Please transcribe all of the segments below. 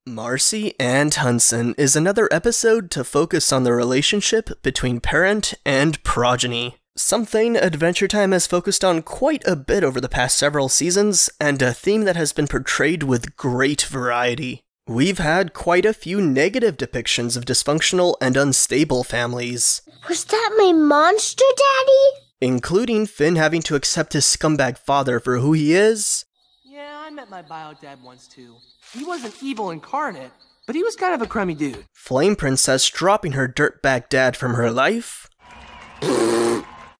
Marcy and Hunson is another episode to focus on the relationship between parent and progeny. Something Adventure Time has focused on quite a bit over the past several seasons, and a theme that has been portrayed with great variety. We've had quite a few negative depictions of dysfunctional and unstable families. Was that my monster daddy? Including Finn having to accept his scumbag father for who he is. Yeah, I met my bio dad once too. He wasn't evil incarnate, but he was kind of a crummy dude. Flame Princess dropping her dirtbag dad from her life.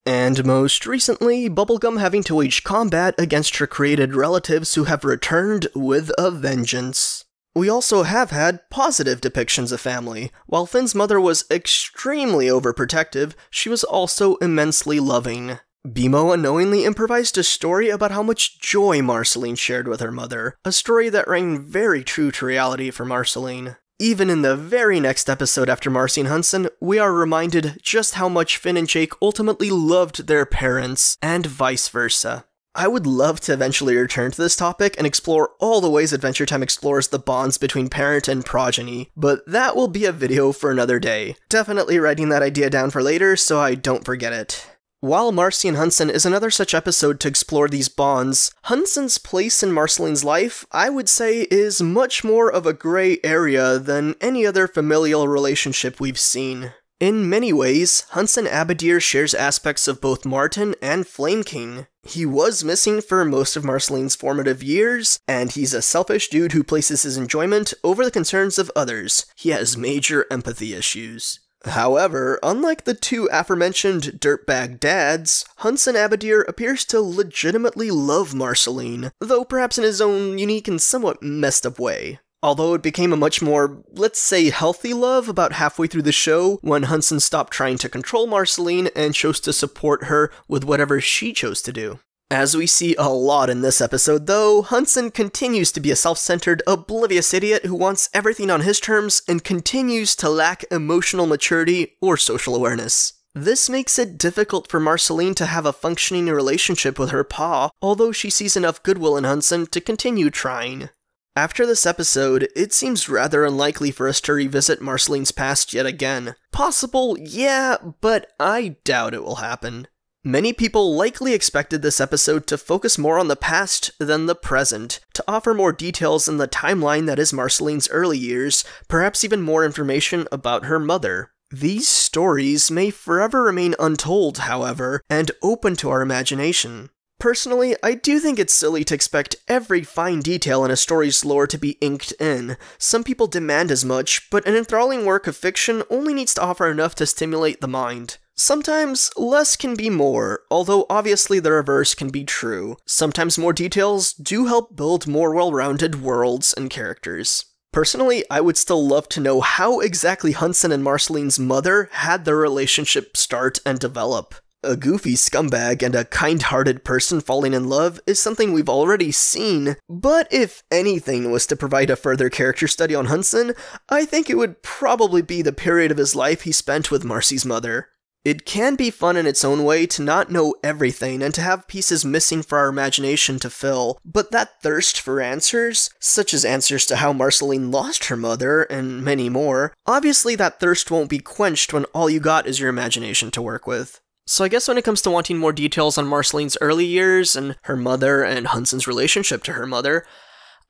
And most recently, Bubblegum having to wage combat against her created relatives who have returned with a vengeance. We also have had positive depictions of family. While Finn's mother was extremely overprotective, she was also immensely loving. BMO unknowingly improvised a story about how much joy Marceline shared with her mother, a story that rang very true to reality for Marceline. Even in the very next episode after Marcy and Hunson, we are reminded just how much Finn and Jake ultimately loved their parents, and vice versa. I would love to eventually return to this topic and explore all the ways Adventure Time explores the bonds between parent and progeny, but that will be a video for another day. Definitely writing that idea down for later so I don't forget it. While Marcy and Hunson is another such episode to explore these bonds, Hunson's place in Marceline's life, I would say, is much more of a gray area than any other familial relationship we've seen. In many ways, Hunson Abadir shares aspects of both Martin and Flame King. He was missing for most of Marceline's formative years, and he's a selfish dude who places his enjoyment over the concerns of others. He has major empathy issues. However, unlike the two aforementioned dirtbag dads, Hunson Abadir appears to legitimately love Marceline, though perhaps in his own unique and somewhat messed up way. Although it became a much more, let's say, healthy love about halfway through the show when Hunson stopped trying to control Marceline and chose to support her with whatever she chose to do. As we see a lot in this episode though, Hunson continues to be a self-centered, oblivious idiot who wants everything on his terms and continues to lack emotional maturity or social awareness. This makes it difficult for Marceline to have a functioning relationship with her pa, although she sees enough goodwill in Hunson to continue trying. After this episode, it seems rather unlikely for us to revisit Marceline's past yet again. Possible, yeah, but I doubt it will happen. Many people likely expected this episode to focus more on the past than the present, to offer more details in the timeline that is Marceline's early years, perhaps even more information about her mother. These stories may forever remain untold, however, and open to our imagination. Personally, I do think it's silly to expect every fine detail in a story's lore to be inked in. Some people demand as much, but an enthralling work of fiction only needs to offer enough to stimulate the mind. Sometimes, less can be more, although obviously the reverse can be true. Sometimes more details do help build more well-rounded worlds and characters. Personally, I would still love to know how exactly Hunson and Marceline's mother had their relationship start and develop. A goofy scumbag and a kind-hearted person falling in love is something we've already seen, but if anything was to provide a further character study on Hunson, I think it would probably be the period of his life he spent with Marcy's mother. It can be fun in its own way to not know everything and to have pieces missing for our imagination to fill, but that thirst for answers, such as answers to how Marceline lost her mother, and many more, obviously that thirst won't be quenched when all you got is your imagination to work with. So I guess when it comes to wanting more details on Marceline's early years and her mother and Hunson's relationship to her mother,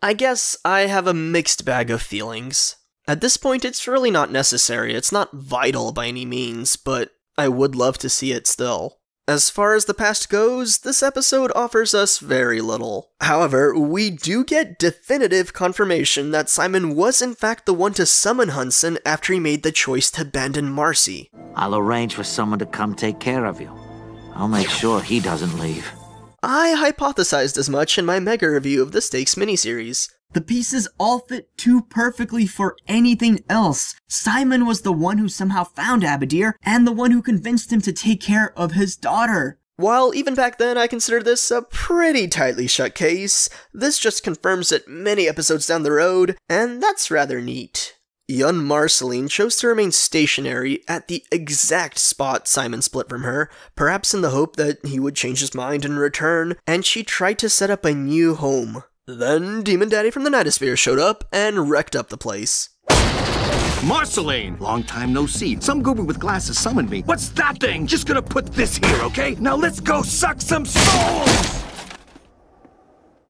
I guess I have a mixed bag of feelings. At this point, it's really not necessary, it's not vital by any means, but I would love to see it still. As far as the past goes, this episode offers us very little. However, we do get definitive confirmation that Simon was in fact the one to summon Hunson after he made the choice to abandon Marcy. I'll arrange for someone to come take care of you. I'll make sure he doesn't leave. I hypothesized as much in my mega review of the Stakes miniseries. The pieces all fit too perfectly for anything else. Simon was the one who somehow found Abadir, and the one who convinced him to take care of his daughter. While even back then I considered this a pretty tightly shut case, this just confirms it many episodes down the road, and that's rather neat. Young Marceline chose to remain stationary at the exact spot Simon split from her, perhaps in the hope that he would change his mind and return, and she tried to set up a new home. Then Demon Daddy from the Nightosphere showed up and wrecked up the place. Marceline! Long time no see. Some goober with glasses summoned me. What's that thing? Just gonna put this here, okay? Now let's go suck some souls!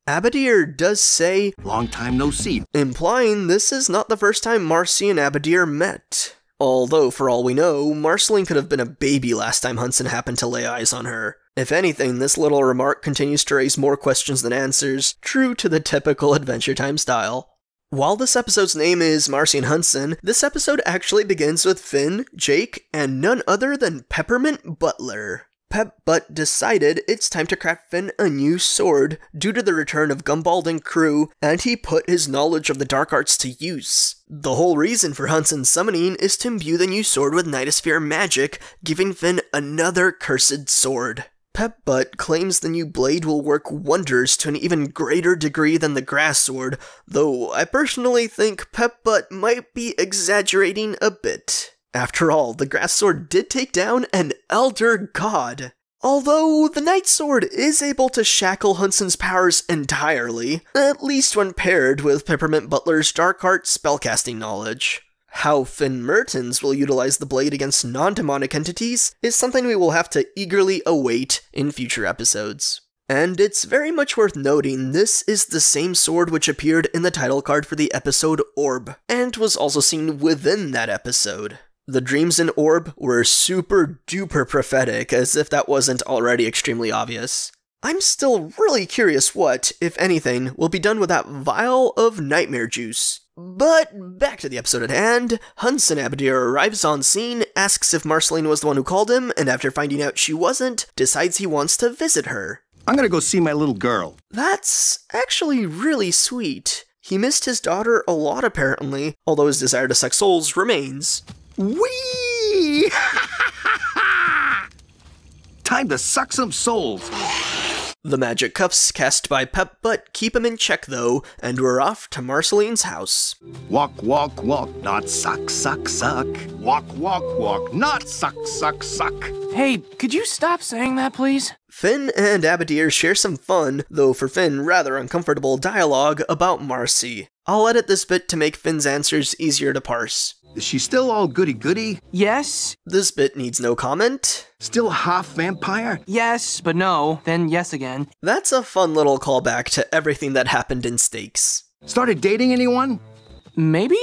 Abadir does say, long time no see, implying this is not the first time Marcy and Abadir met. Although, for all we know, Marceline could have been a baby last time Hunson happened to lay eyes on her. If anything, this little remark continues to raise more questions than answers, true to the typical Adventure Time style. While this episode's name is Marcy and Hunson, this episode actually begins with Finn, Jake, and none other than Peppermint Butler. Pep-Butt decided it's time to craft Finn a new sword due to the return of Gumball and crew, and he put his knowledge of the dark arts to use. The whole reason for Hunson's summoning is to imbue the new sword with Nightosphere magic, giving Finn another cursed sword. Pep-Butt claims the new blade will work wonders to an even greater degree than the grass sword, though I personally think Pep-Butt might be exaggerating a bit. After all, the grass sword did take down an elder god. Although, the night sword is able to shackle Hunson's powers entirely, at least when paired with Peppermint Butler's dark art spellcasting knowledge. How Finn Mertens will utilize the blade against non-demonic entities is something we will have to eagerly await in future episodes. And it's very much worth noting this is the same sword which appeared in the title card for the episode Orb, and was also seen within that episode. The dreams in Orb were super duper prophetic, as if that wasn't already extremely obvious. I'm still really curious what, if anything, will be done with that vial of nightmare juice. But back to the episode at hand, Hunson Abadir arrives on scene, asks if Marceline was the one who called him, and after finding out she wasn't, decides he wants to visit her. I'm gonna go see my little girl. That's actually really sweet. He missed his daughter a lot apparently, although his desire to suck souls remains. Whee! Time to suck some souls. The magic cuffs cast by Pep-Butt keep him in check though, and we're off to Marceline's house. Walk, walk, walk, not suck, suck, suck. Walk, walk, walk, not suck, suck, suck. Hey, could you stop saying that, please? Finn and Abadir share some fun, though for Finn rather uncomfortable dialogue about Marcy. I'll edit this bit to make Finn's answers easier to parse. Is she still all goody-goody? Yes. This bit needs no comment. Still half vampire? Yes, but no. Then yes again. That's a fun little callback to everything that happened in Stakes. Started dating anyone? Maybe?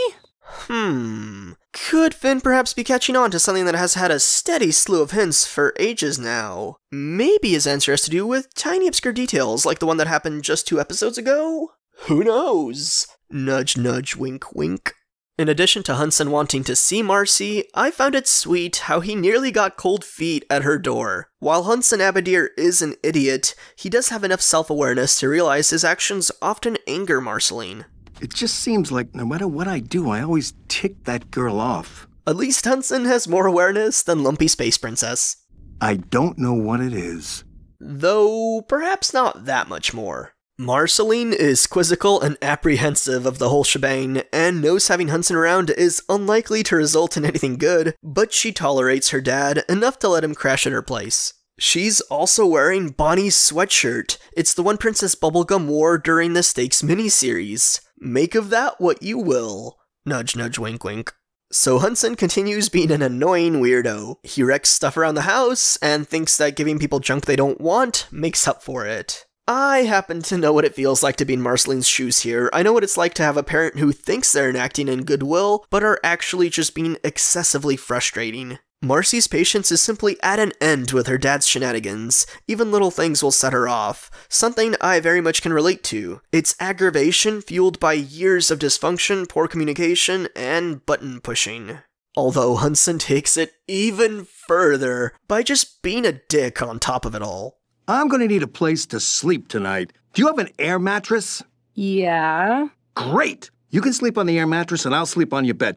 Could Finn perhaps be catching on to something that has had a steady slew of hints for ages now? Maybe his answer has to do with tiny obscure details like the one that happened just 2 episodes ago? Who knows? Nudge nudge wink wink. In addition to Hunson wanting to see Marcy, I found it sweet how he nearly got cold feet at her door. While Hunson Abadir is an idiot, he does have enough self-awareness to realize his actions often anger Marceline. It just seems like no matter what I do, I always tick that girl off. At least Hunson has more awareness than Lumpy Space Princess. I don't know what it is. Though, perhaps not that much more. Marceline is quizzical and apprehensive of the whole shebang, and knows having Hunson around is unlikely to result in anything good, but she tolerates her dad enough to let him crash at her place. She's also wearing Bonnie's sweatshirt. It's the one Princess Bubblegum wore during the Stakes miniseries. Make of that what you will. Nudge nudge wink wink. So Hunson continues being an annoying weirdo. He wrecks stuff around the house, and thinks that giving people junk they don't want makes up for it. I happen to know what it feels like to be in Marceline's shoes here. I know what it's like to have a parent who thinks they're enacting in goodwill, but are actually just being excessively frustrating. Marcy's patience is simply at an end with her dad's shenanigans. Even little things will set her off. Something I very much can relate to. It's aggravation fueled by years of dysfunction, poor communication, and button pushing. Although Hunson takes it even further by just being a dick on top of it all. I'm gonna need a place to sleep tonight. Do you have an air mattress? Yeah. Great! You can sleep on the air mattress and I'll sleep on your bed.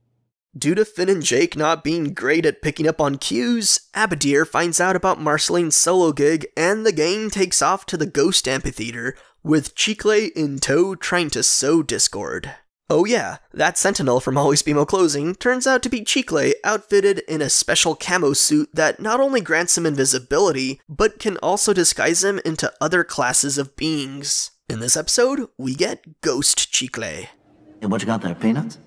Due to Finn and Jake not being great at picking up on cues, Abadir finds out about Marceline's solo gig and the gang takes off to the Ghost Amphitheater, with Chicle in tow trying to sow discord. Oh yeah, that Sentinel from Always Be Mo Closing turns out to be Chicle outfitted in a special camo suit that not only grants him invisibility, but can also disguise him into other classes of beings. In this episode, we get Ghost Chicle. Hey, what you got there, peanuts?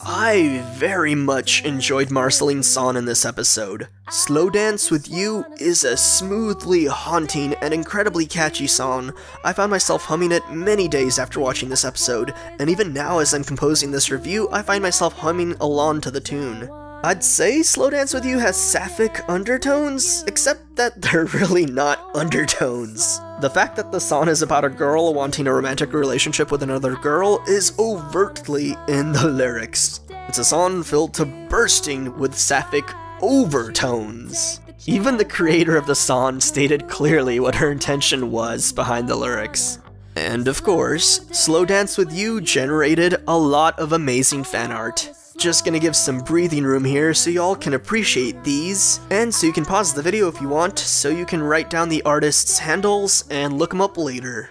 I very much enjoyed Marceline's song in this episode. Slow Dance With You is a smoothly haunting and incredibly catchy song. I found myself humming it many days after watching this episode, and even now as I'm composing this review, I find myself humming along to the tune. I'd say Slow Dance With You has sapphic undertones, except that they're really not undertones. The fact that the song is about a girl wanting a romantic relationship with another girl is overtly in the lyrics. It's a song filled to bursting with sapphic overtones. Even the creator of the song stated clearly what her intention was behind the lyrics. And of course, Slow Dance With You generated a lot of amazing fan art. Just gonna give some breathing room here so y'all can appreciate these, and so you can pause the video if you want, so you can write down the artist's handles and look them up later.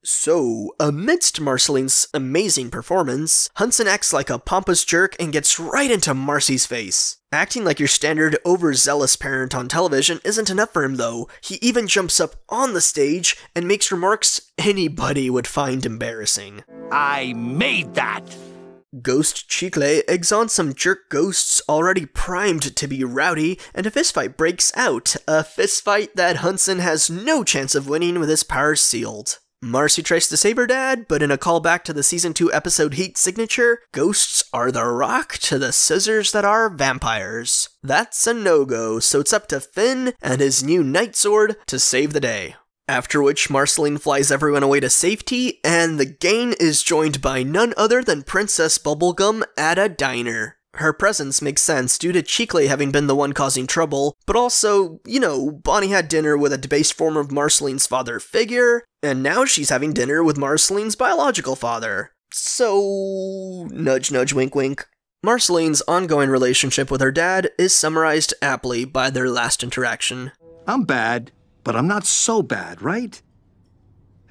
So, amidst Marceline's amazing performance, Hunson acts like a pompous jerk and gets right into Marcy's face. Acting like your standard overzealous parent on television isn't enough for him though. He even jumps up on the stage and makes remarks anybody would find embarrassing. I made that! Ghost Chicle eggs on some jerk ghosts already primed to be rowdy, and a fistfight breaks out, a fistfight that Hunson has no chance of winning with his powers sealed. Marcy tries to save her dad, but in a callback to the Season 2 episode Heat signature, ghosts are the rock to the scissors that are vampires. That's a no-go, so it's up to Finn and his new Night Sword to save the day. After which, Marceline flies everyone away to safety, and the gang is joined by none other than Princess Bubblegum at a diner. Her presence makes sense due to Chicle having been the one causing trouble, but also, you know, Bonnie had dinner with a debased form of Marceline's father figure, and now she's having dinner with Marceline's biological father. So, nudge nudge wink wink. Marceline's ongoing relationship with her dad is summarized aptly by their last interaction. I'm bad, but I'm not so bad, right?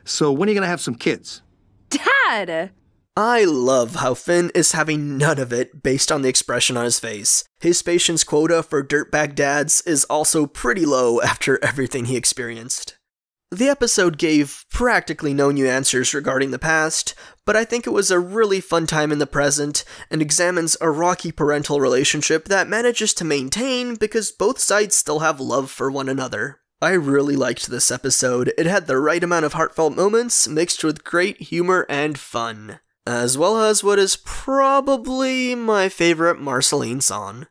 So when are you gonna have some kids? Dad! I love how Finn is having none of it based on the expression on his face. His patience quota for dirtbag dads is also pretty low after everything he experienced. The episode gave practically no new answers regarding the past, but I think it was a really fun time in the present and examines a rocky parental relationship that manages to maintain because both sides still have love for one another. I really liked this episode. It had the right amount of heartfelt moments mixed with great humor and fun, as well as what is probably my favorite Marceline song.